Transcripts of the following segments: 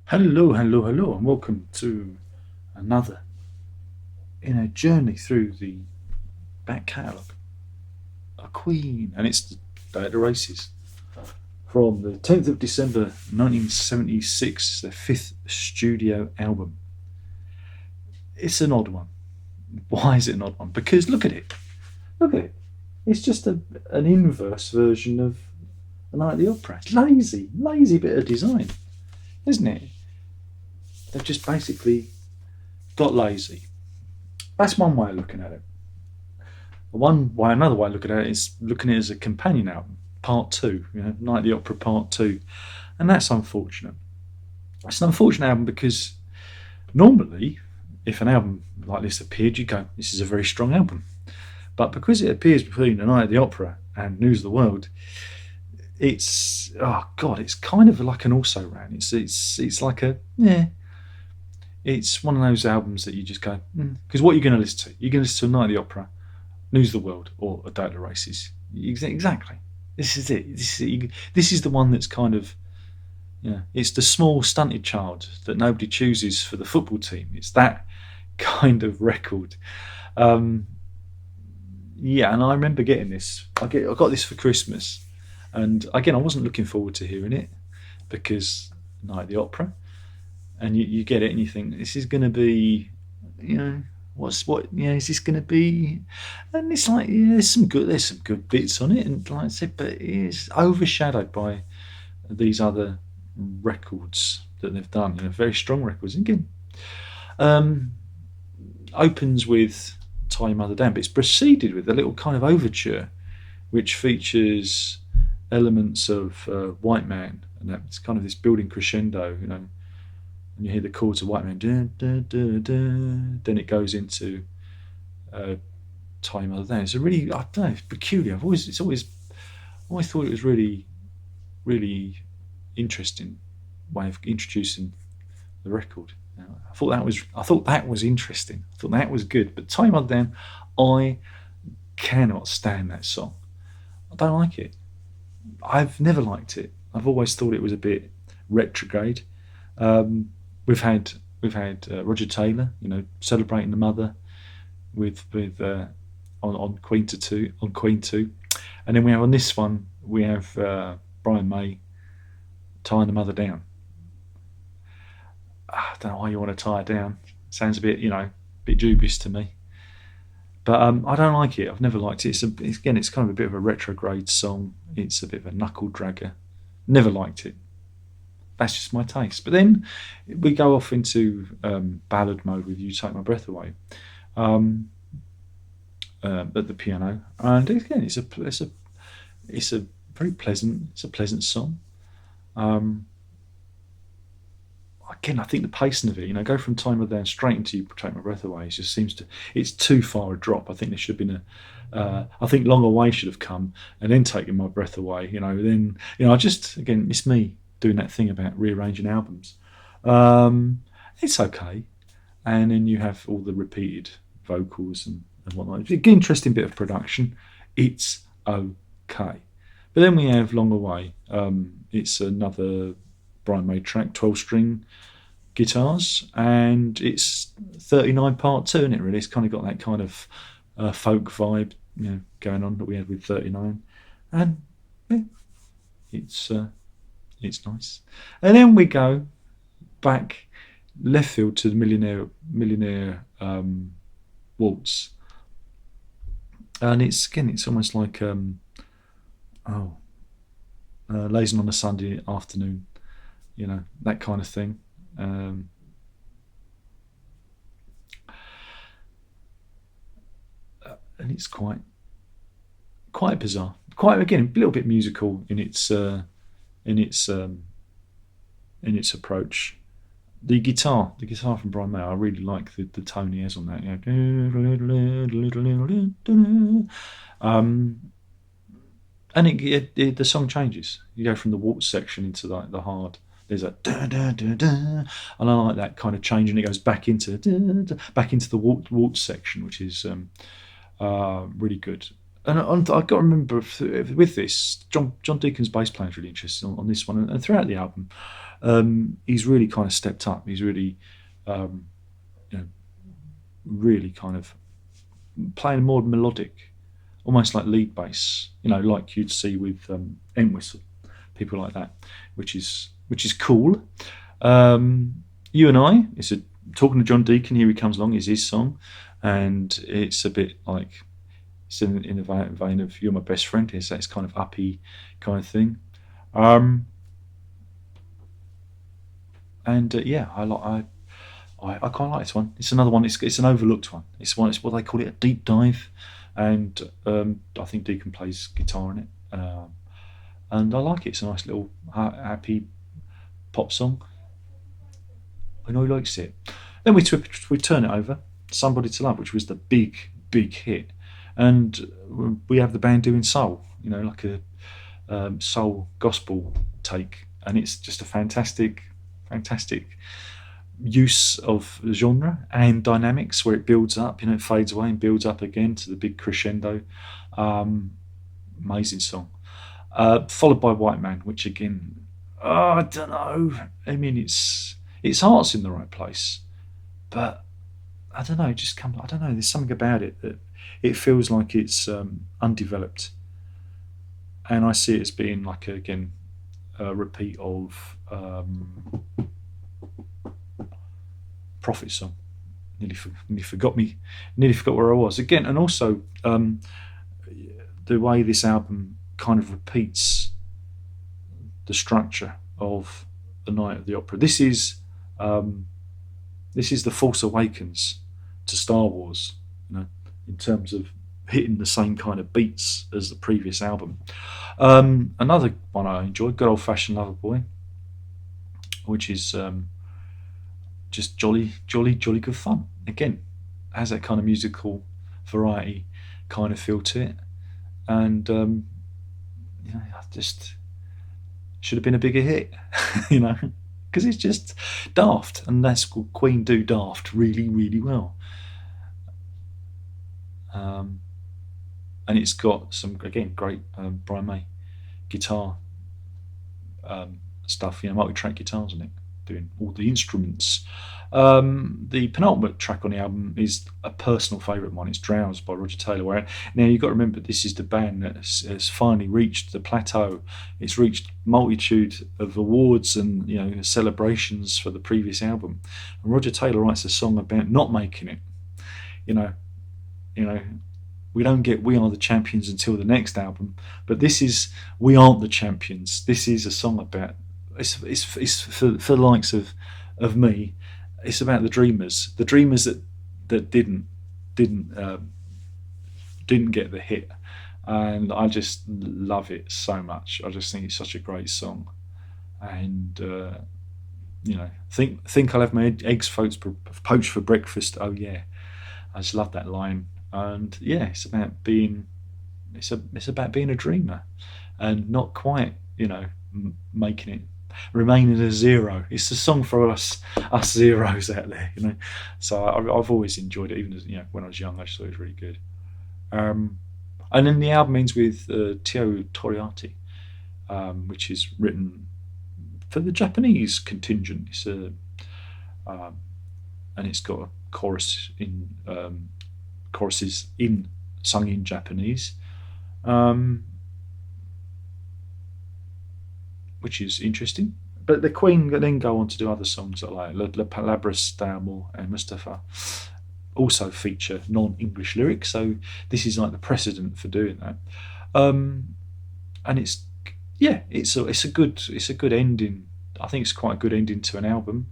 Hello, hello, hello, and welcome to another journey through the back catalogue. A Queen, and it's the Day of the Races from the 10th of December 1976, their fifth studio album. It's an odd one. Why is it an odd one? Because look at it. Look at it. It's just an inverse version of A Night at the Opera. It's lazy, lazy bit of design, isn't it? They've just basically got lazy. That's one way of looking at it. Another way of looking at it is looking at it as a companion album, part two, Night at the Opera part two, and that's unfortunate. It's an unfortunate album because normally, if an album like this appeared, you go, "This is a very strong album," but because it appears between A Night at the Opera and News of the World, it's kind of like an also ran. It's like a yeah. It's one of those albums that you just go because what you're going to listen to? You're going to listen to A Night at the Opera, News of the World, or A Day of the Races. Exactly. This is it. This is the one that's kind of, it's the small stunted child that nobody chooses for the football team. It's that kind of record. Um, yeah, and I remember getting this. I got this for Christmas, and again, I wasn't looking forward to hearing it because Night at the Opera, and you get it and you think this is going to be, you know, is this going to be? And it's like there's some good bits on it, and like I said, but it's overshadowed by these other records that they've done. Very strong records. And again, um, opens with "Tie Your Mother Down," but it's preceded with a little kind of overture, which features elements of White Man, and that's kind of this building crescendo. And you hear the chords of White Man, dun, dun, dun, dun, then it goes into uh, Time Other Than. It's a really, I don't know, it's peculiar. Always thought it was really, really interesting way of introducing the record. I thought that was interesting. I thought that was good. But Time Other Than, I cannot stand that song. I don't like it. I've never liked it. I've always thought it was a bit retrograde. Um, we've had Roger Taylor, celebrating the mother with on Queen two, and then we have on this one we have Brian May tying the mother down. I don't know why you want to tie her down. Sounds a bit dubious to me. But I don't like it. I've never liked it. It's kind of a bit of a retrograde song. It's a bit of a knuckle dragger. Never liked it. That's just my taste. But then we go off into ballad mode with "You Take My Breath Away" um, at the piano, and again, it's a very pleasant song. Um, Again, I think the pacing of it, go from "Time of Down" straight into "You Take My Breath Away," it just it's too far a drop. I think there should have been I think "Long Away" should have come and then "Taking My Breath Away." I just again, it's me doing that thing about rearranging albums. It's okay, and then you have all the repeated vocals and whatnot. It's an interesting bit of production. It's okay, but then we have "Long Away." It's another Brian May track, 12-string guitars, and it's 39 part two, isn't it? Really, it's kind of got that kind of folk vibe, going on that we had with 39, and yeah, it's it's nice. And then we go back left field to the Millionaire Waltz, and it's almost like lazing on a Sunday afternoon, that kind of thing. And it's quite bizarre, quite again a little bit musical in its in its approach. The guitar from Brian May, I really like the tone he has on that. And the song changes. You go from the waltz section into like the hard. There's a da, da, da, da, and I like that kind of change, and it goes back into the waltz section, which is really good. And I've got to remember with this, John Deacon's bass playing is really interesting on this one, and throughout the album, he's really kind of stepped up. He's really, um, you know, really kind of playing more melodic, almost like lead bass. Like you'd see with Entwistle, people like that, which is cool. You and I. It's a talking to John Deacon. Here he comes along. Is his song, and it's a bit like it's in the vein of "You're My Best Friend." It's kind of uppy kind of thing. Um, and yeah, I quite like this one. It's another one. It's an overlooked one. It's what they call it, a deep dive, and I think Deacon plays guitar in it, and I like it. It's a nice little happy pop song. I know he likes it. Then we turn it over. Somebody to Love, which was the big hit, and we have the band doing soul. Like a soul gospel take, and it's just a fantastic use of genre and dynamics where it builds up, it fades away and builds up again to the big crescendo. Amazing song. Followed by White Man, which again, I don't know. I mean, its heart's in the right place, but I don't know. It just comes. I don't know. There's something about it that it feels like it's undeveloped, and I see it as being like again a repeat of Prophet song. Nearly forgot me. Nearly forgot where I was again, and also the way this album kind of repeats the structure of the Night of the Opera. This is the Force Awakens to Star Wars, in terms of hitting the same kind of beats as the previous album. Another one I enjoyed, Good Old Fashioned Lover Boy, which is just jolly good fun. Again, has that kind of musical variety kind of feel to it, and I just should have been a bigger hit, because it's just daft, and that's what Queen do daft really well. And it's got some again great Brian May guitar stuff, multi-track guitars in it, doing all the instruments. The penultimate track on the album is a personal favourite of mine. It's Drows by Roger Taylor. Now you've got to remember, this is the band that has finally reached the plateau. It's reached multitude of awards and celebrations for the previous album. And Roger Taylor writes a song about not making it. We don't get We Are the Champions until the next album, but this is We Aren't the Champions. This is a song about it's for the likes of me. It's about the dreamers that didn't get the hit, and I just love it so much. I just think it's such a great song, and think I'll have my eggs poached for breakfast. Oh yeah, I just love that line. And yeah, it's about being a dreamer, and not quite making it, remaining a zero. It's a song for us zeros out there, So I've always enjoyed it, even as when I was young, I just thought it was really good. And then the album ends with Toriyati, which is written for the Japanese contingent. It's and it's got a choruses sung in Japanese, which is interesting. But the Queen then go on to do other songs like Le Palabras d'Amor and Mustafa, also feature non-English lyrics. So this is like the precedent for doing that. And it's a good ending. I think it's quite a good ending to an album.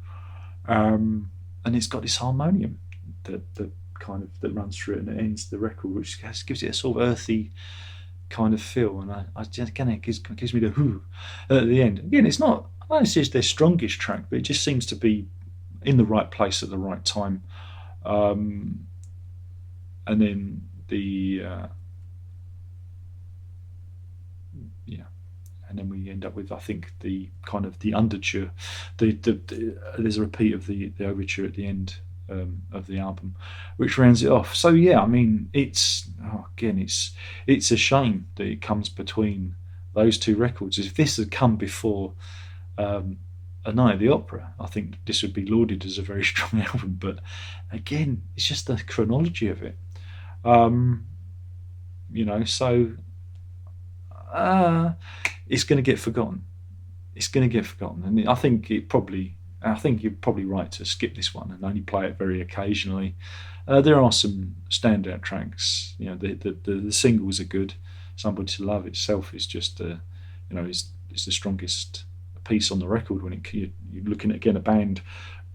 And it's got this harmonium that runs through it, and it ends the record, which gives it a sort of earthy kind of feel. And it gives me the whoo at the end. Again, it's not, I don't say it's their strongest track, but it just seems to be in the right place at the right time. And then and then we end up with, I think, the kind of the underture. There's a repeat of the overture at the end of the album, which rounds it off. So yeah, I mean, it's a shame that it comes between those two records. If this had come before A Night at the Opera, I think this would be lauded as a very strong album. But again, it's just the chronology of it. So it's going to get forgotten. It's going to get forgotten, and I think you're probably right to skip this one and only play it very occasionally. There are some standout tracks. The singles are good. Somebody to Love itself is just it's the strongest piece on the record when you're looking at, again, a band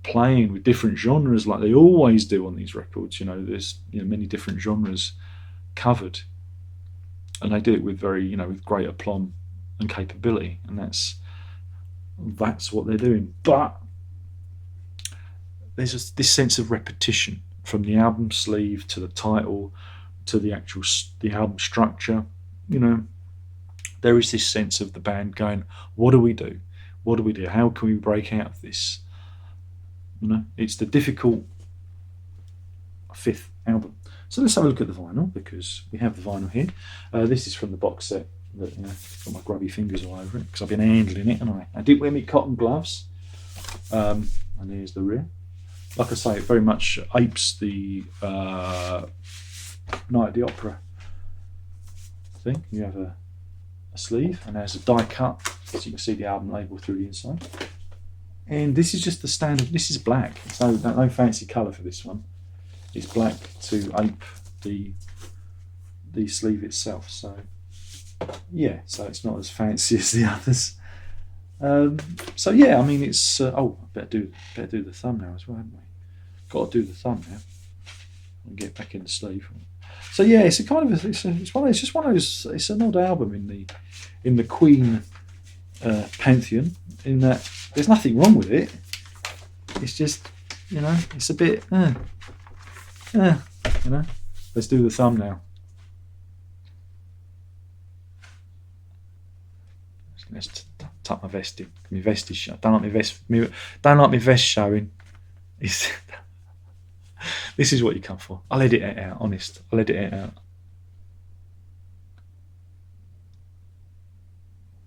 playing with different genres like they always do on these records. There's many different genres covered, and they do it with with great aplomb and capability, and that's what they're doing. But there's just this sense of repetition from the album sleeve to the title to the album structure. There is this sense of the band going, what do we do? What do we do? How can we break out of this? It's the difficult fifth album. So let's have a look at the vinyl, because we have the vinyl here. This is from the box set. That, got my grubby fingers all over it because I've been handling it, and I didn't wear my cotton gloves. And here's the rear. Like I say, it very much apes the Night at the Opera thing. You have a sleeve, and there's a die cut, so you can see the album label through the inside. And this is just the standard. This is black. So no fancy colour for this one. It's black to ape the sleeve itself. So yeah, so it's not as fancy as the others. So yeah, I mean, it's better do the thumb now as well, haven't we? Got to do the thumb now and get back in the sleeve. So yeah, it's an odd album in the Queen pantheon, in that there's nothing wrong with it. It's just, it's a bit let's do the thumb now. Let's tuck my vest in. My vest is shut. Don't like my vest showing. This is what you come for. I'll edit it out, honest. I'll edit it out.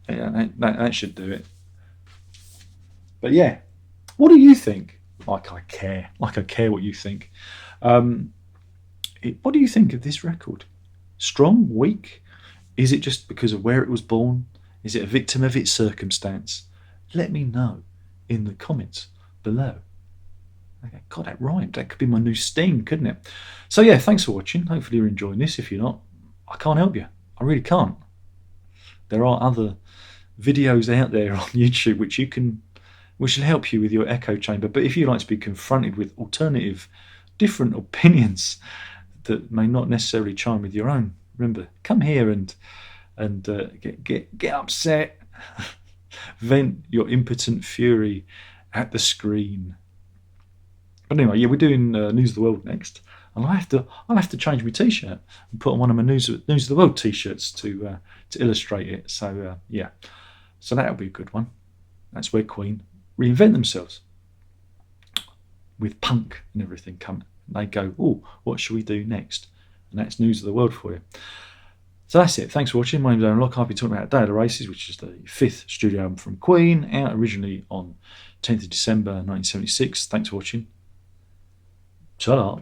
Yeah, that should do it. But yeah, what do you think? Like I care what you think. What do you think of this record? Strong? Weak? Is it just because of where it was born? Is it a victim of its circumstance? Let me know in the comments below. Okay, God, that rhymed. That could be my new sting, couldn't it? So yeah, thanks for watching. Hopefully you're enjoying this. If you're not, I can't help you. I really can't. There are other videos out there on YouTube which will help you with your echo chamber. But if you like to be confronted with alternative, different opinions that may not necessarily chime with your own, remember, come here and get upset, vent your impotent fury at the screen. But anyway, yeah, we're doing News of the World next, and I'll have to change my t-shirt and put on one of my News of the World t-shirts to illustrate it. So yeah, so that'll be a good one. That's where Queen reinvent themselves with punk and everything coming. They go, oh, what should we do next? And that's News of the World for you. So that's it. Thanks for watching. My name's Aaron Locke. I'll be talking about Day of the Races, which is the 5th studio album from Queen, out originally on 10th of December 1976. Thanks for watching. Ta-da.